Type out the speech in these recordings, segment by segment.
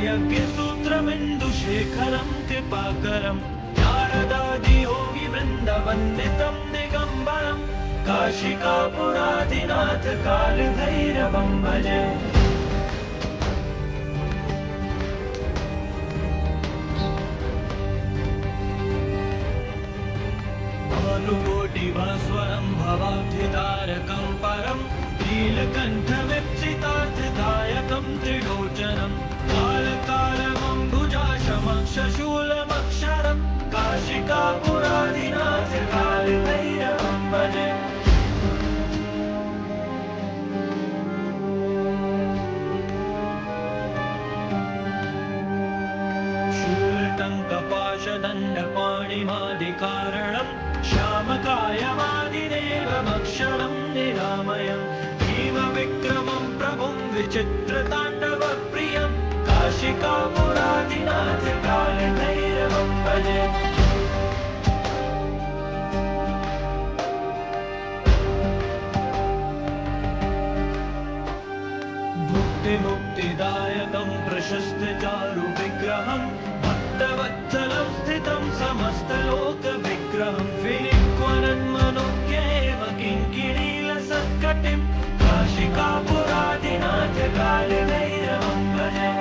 यज्ञसूत्रमिन्दुशेखरं कृपाकरं नारदादियोगी वृन्दवन्दितं दिगम्बरं काशिकापुरादिनाथ कालभैरवं भजे। भानुकोटिभास्वरं भवाब्धितारकं परं नीलकण्ठविप्सितार्थदायकं त्रिलोचनं कालकालमम्बुजाशमक्षशूलमक्षरं काशिकापुरादिनाथ कालभैरवं भजे। शूलटङ्कपाशदण्डपाणिमादिकारणं श्यामकायमादिदेवमक्षरं निरामयं भीमविक्रमं प्रभुं विचित्रताण्डवप्रियं काशिकापुरादिनाथ कालभैरवं भजे। मुक्तिदायकं प्रशस्तचारुविग्रहं भक्तवत्सलं स्थितं समस्तलोकविग्रहं विनिक्वनन्मनोज्ञेव किङ्किणीलसत्कटिं काशिकापुरादिनाथ कालभैरवं भजे।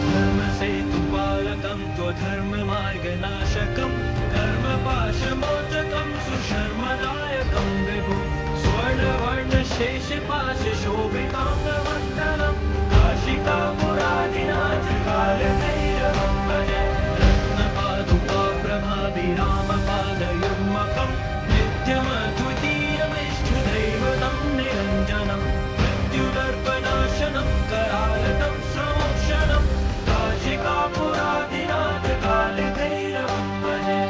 धर्मसेतुपालकं त्वधर्ममार्गनाशकं कर्मपाशमोचकं सुशर्मदायकं विभुं स्वर्णवर्णशेषपाशशोभिताङ्गवन्दनं काशिकापुरादिनाथ कालभैरवं भजे। रत्नपादुकाप्रभाभिरामपादयुग्मकं नित्यमद्वितीयमिष्टदैवतं निरञ्जनं मृत्युदर्पनाशनं करालतं श्रमोक्षणं काशिकापुरादिनाथ कालभैरवं भजे।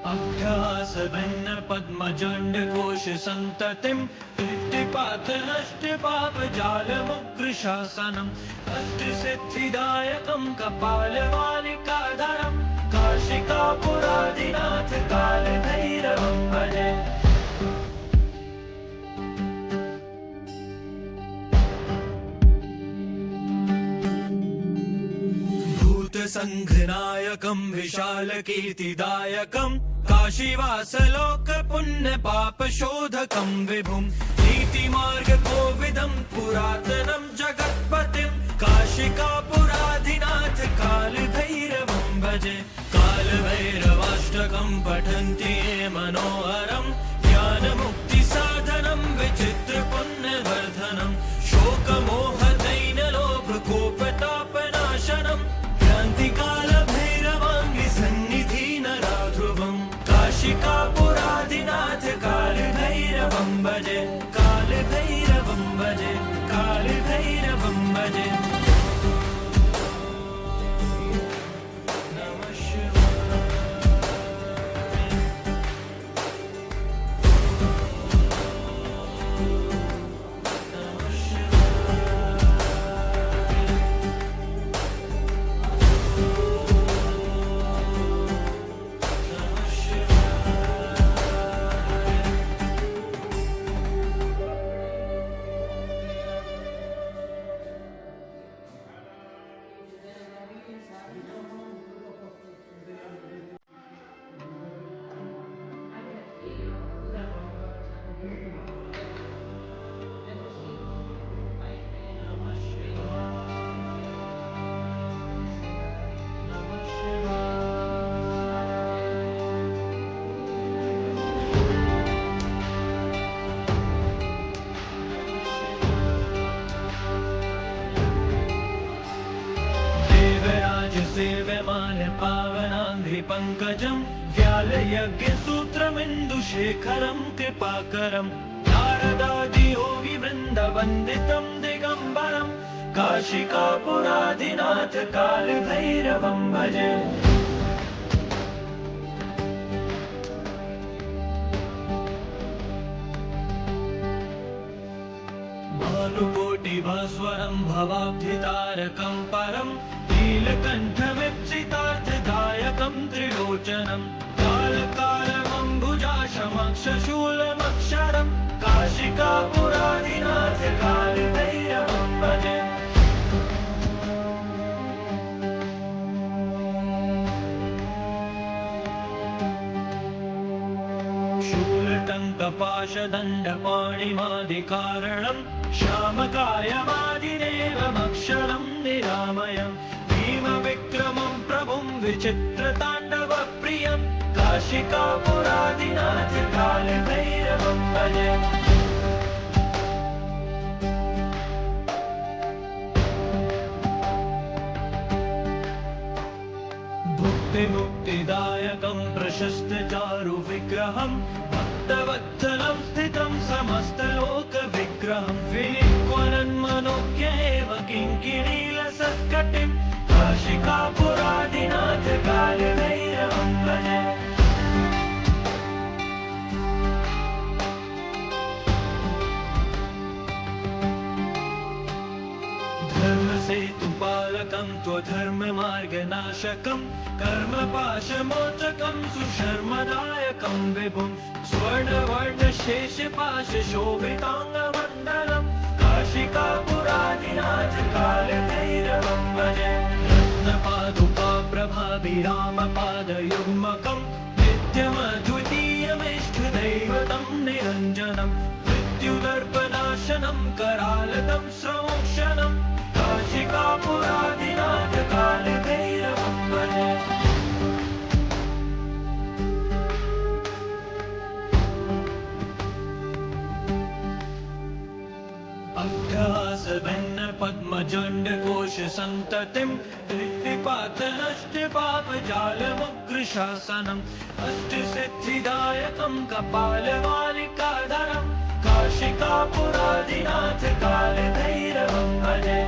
अभ्यासभिन्नपद्मजण्डकोशसन्ततिं कृत्तिपाथनष्टपापजालमुग्रशासनम् अष्टसिद्धिदायकं कपालमालिकाधरं काशिकापुरादिनाथ कालभैरवं भजे। भूतसङ्घनायकं विशालकीर्तिदायकं काशीवासलोकपुण्यपापशोधकं विभुं नीतिमार्गकोविदं पुरातनं जगत्पतिं काशिकापुरादिनाथ कालभैरवं भजे। कालभैरवाष्टकं पठन्ति ये मनोहरं ज्ञानमुक्तिसाधनं विचित्रपुण्यवर्धनं शोकमोहदैन्यलोभकोपतापनाशनं क्रान्तिकालभैरवाङ्गिसन्निधिनराध्रुवं काशिकापुरादिनाथ कालभैरवं भजे। कालभैरवं भजे। कालभैरवं भजे। नमः शिवाय। नमः सेव्यमान पावनाङ्घ्रिपङ्कजं व्यालयज्ञसूत्रमिन्दुशेखरं कृपाकरं नारदादियोगिवृन्दवन्दितं दिगम्बरं काशिकापुरादिनाथ कालभैरवं भजे। भानुकोटिभास्वरं भवाब्धितारकं परं नीलकण्ठमिप्सितार्थदायकं त्रिलोचनं कालकालमम्बुजाशमक्षशूलमक्षरं काशिकापुराधिनाथ कालभैरवं भजे। शूलटङ्कपाशदण्डपाणिमादिकारणं श्यामकायमादिदेवमक्षरं निरामयं भीमविक्रमं प्रभुं विचित्रताण्डवप्रियं काशिकापुराधिनाथ कालभैरवं भजे। मुक्तिदायकं प्रशस्तचारुविग्रहं भक्तवत्सलं स्थितं समस्तलोकविग्रहं विनिक्वनन्मनोज्ञेव किङ्किणीलसत्कटिं काशिकापुराधिनाथ कालभैरवं भजे। धर्मसेतुपालकं त्वधर्ममार्गनाशकं कर्मपाशमोचकं सुशर्मदायकं विभुं स्वर्णवर्णशेषपाशशोभिताङ्गमण्डलं काशिकापुराधिनाथ कालभैरवं भजे। रत्नपादुकाप्रभाभिरामपादयुग्मकं नित्यमद्वितीयमिष्टदैवतं निरञ्जनं मृत्युदर्पनाशनं करालतं संक्षणं काशिकापुराधिनाथ कालभैरवं भजे। अभ्यासभिन्नपद्मजण्डकोशसन्ततिं ऋत्विपातनष्टपापजालमुग्रशासनम् अष्टसिद्धिदायकं कपालवालिकाधरं काशिकापुराधिनाथ कालभैरवं भजे।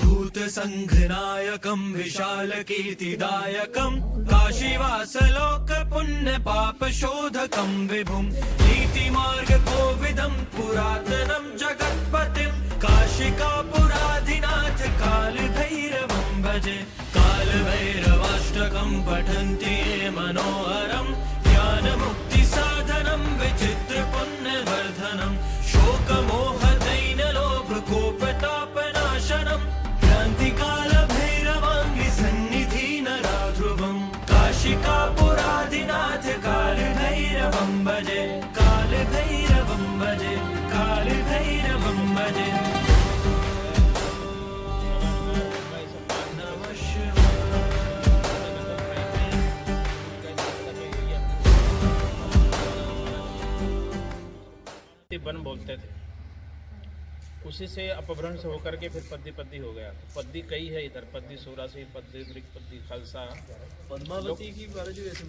भूतसङ्घनायकं विशालकीर्तिदायकं काशीवासलोकपुण्यपापशोधकं विभुं नीतिमार्गकोविदं पुरातनं जगत्पतिं काशिकापुराधिनाथ कालभैरवं भजे। कालभैरवाष्टकं पठन्ति ये मनोहरं ज्ञानमुक्तिसाधनं विचित्रपुण्यवर्धनं शोकमोहदैन्यलोभकोपतापनाशनं क्रान्तिकालभैरवाङ्गिसन्निधिनराध्रुवं काशिकापुराधिनाथ कालभैरवं भजे। कालभैरवं भजे। कालभैरवं भजे। वन बोलते थे, उसी से अपभ्रंश होकर के फिर पद्दी हो गया। पद्दी कई है इधर, पद्दी सूरासी, पद्दी मृग, पद्दी खालसा। पद्मावती की बारे जो ऐसे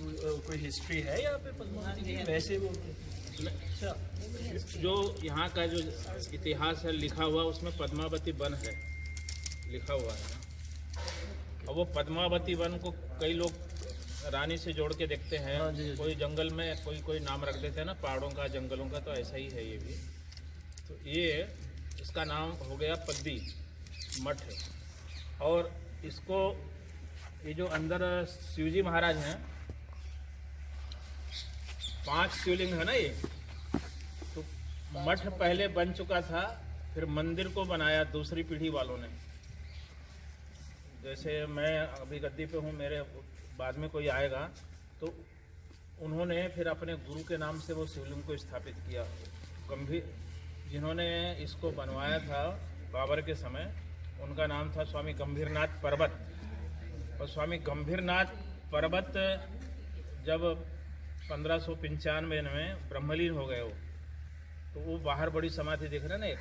कोई हिस्ट्री है यहाँ पे पद्मावती की वैसे वो अच्छा जो यहाँ का जो इतिहास है लिखा हुआ उसमें पद्मावती वन है लिखा हुआ है। और वो पद्मावती वन को कई लोग रानी से जोड़ के देखते हैं। हाँ जी। कोई जंगल में कोई नाम रख देते हैं ना, पहाड़ों का जंगलों का, तो ऐसा ही है ये भी। तो ये इसका नाम हो गया पद्दी मठ है। और इसको ये जो अंदर शिवजी महाराज हैं, 5 शिवलिंग है ना ये, तो मठ पहले बन चुका था, फिर मंदिर को बनाया दूसरी पीढ़ी वालों ने। जैसे मैं अभी गद्दी पे हूँ, मेरे बाद में कोई आएगा तो उन्होंने फिर अपने गुरु के नाम से वो शिवलिंग को स्थापित किया। गंभीर जिन्होंने इसको बनवाया था बाबर के समय, उनका नाम था स्वामी गंभीरनाथ पर्वत। और स्वामी गंभीरनाथ पर्वत जब 1595 में ब्रह्मलीन हो गए तो वो बाहर बड़ी समाधि दिख रहा है ना, एक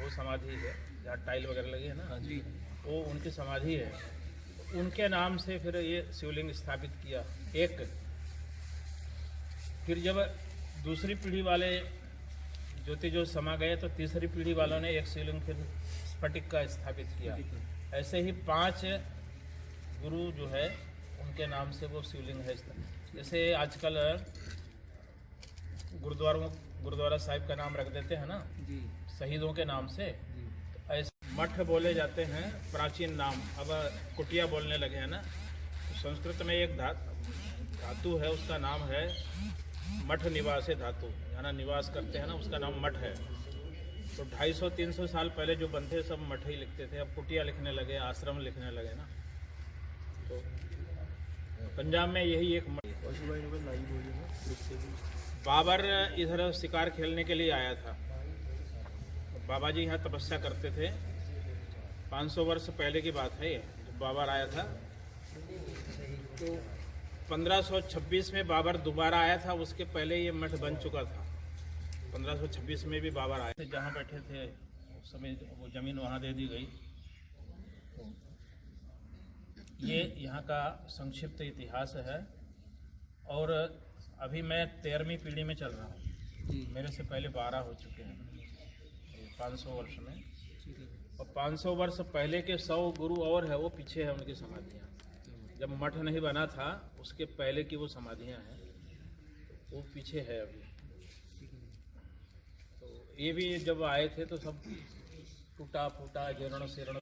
वो समाधि है जहाँ टाइल वगैरह लगी है ना जी, वो उनकी समाधि है। उनके नाम से फिर ये शिवलिंग स्थापित किया एक। फिर जब दूसरी पीढ़ी वाले ज्योति जो समा गए तो तीसरी पीढ़ी वालों ने एक शिवलिंग फिर स्फटिक का स्थापित किया। ऐसे ही 5 गुरु जो है उनके नाम से वो शिवलिंग है। जैसे आजकल गुरुद्वारा साहिब का नाम रख देते हैं ना जी शहीदों के नाम से, जी तो ऐसे मठ बोले जाते हैं प्राचीन नाम। अब कुटिया बोलने लगे हैं ना, तो संस्कृत में एक धातु है, उसका नाम है मठ निवासे धातु, यानी निवास करते हैं ना, उसका नाम मठ है। तो 250-300 साल पहले जो बनते सब मठ ही लिखते थे, अब कुटिया लिखने लगे, आश्रम लिखने लगे ना। तो पंजाब में यही एक मठ। बाबर इधर शिकार खेलने के लिए आया था। बाबा जी यहाँ तपस्या करते थे, 500 वर्ष पहले की बात है ये, जब बाबर आया था। तो 1526 में बाबर दोबारा आया था, उसके पहले ये मठ बन चुका था। 1526 में भी बाबर आए थे, जहाँ बैठे थे उस समय वो ज़मीन वहाँ दे दी गई। ये यहाँ का संक्षिप्त इतिहास है। और अभी मैं 13वीं पीढ़ी में चल रहा हूँ, मेरे से पहले 12 हो चुके हैं 500 वर्ष में। और 500 वर्ष पहले के 100 गुरु और है, वो पीछे है उनकी समाधियाँ। जब मठ नहीं बना था उसके पहले की वो समाधियाँ हैं, वो पीछे है अभी। तो ये भी जब आए थे तो सब टूटा फूटा जीर्ण शीर्ण।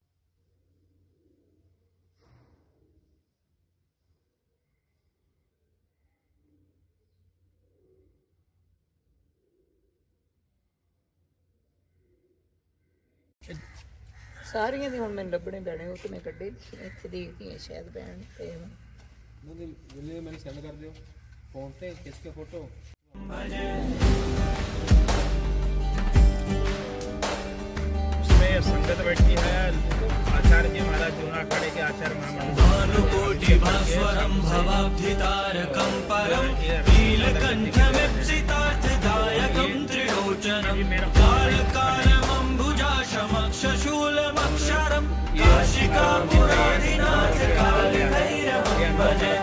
ਸਾਰੀਆਂ ਦੀ ਹੁਣ ਮੈਨੂੰ ਲੱਭਣੇ ਪੈਣੇ, ਉਹ ਤੇ ਮੈਂ ਕੱਢੇ ਨਹੀਂ, ਇੱਥੇ ਦੇਖਦੀ ਹਾਂ ਸ਼ਾਇਦ ਬੈਣ ਪਏ ਹੋਣ। जिले मैंने सेंड कर दियो फोन पे किसके फोटो। उसमें संगत बैठी है, आचार्य जी महाराज जूना अखाड़े के आचार्य महामंडल। भानुकोटि भास्वरं भवाब्धितारकं परं नीलकण्ठमीप्सितार्थदायकं त्रिलोचनं कालकालमम्बुजाशमक्षशूलमक्षरं काशिकापुरादिनाथ कालभैरवं भजे।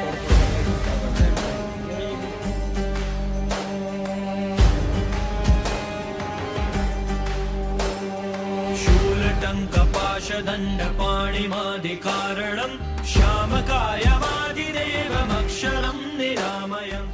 शूलटङ्कपाशदण्डपाणिमादिकारणं श्यामकायमादिदेवमक्षरं निरामयम्।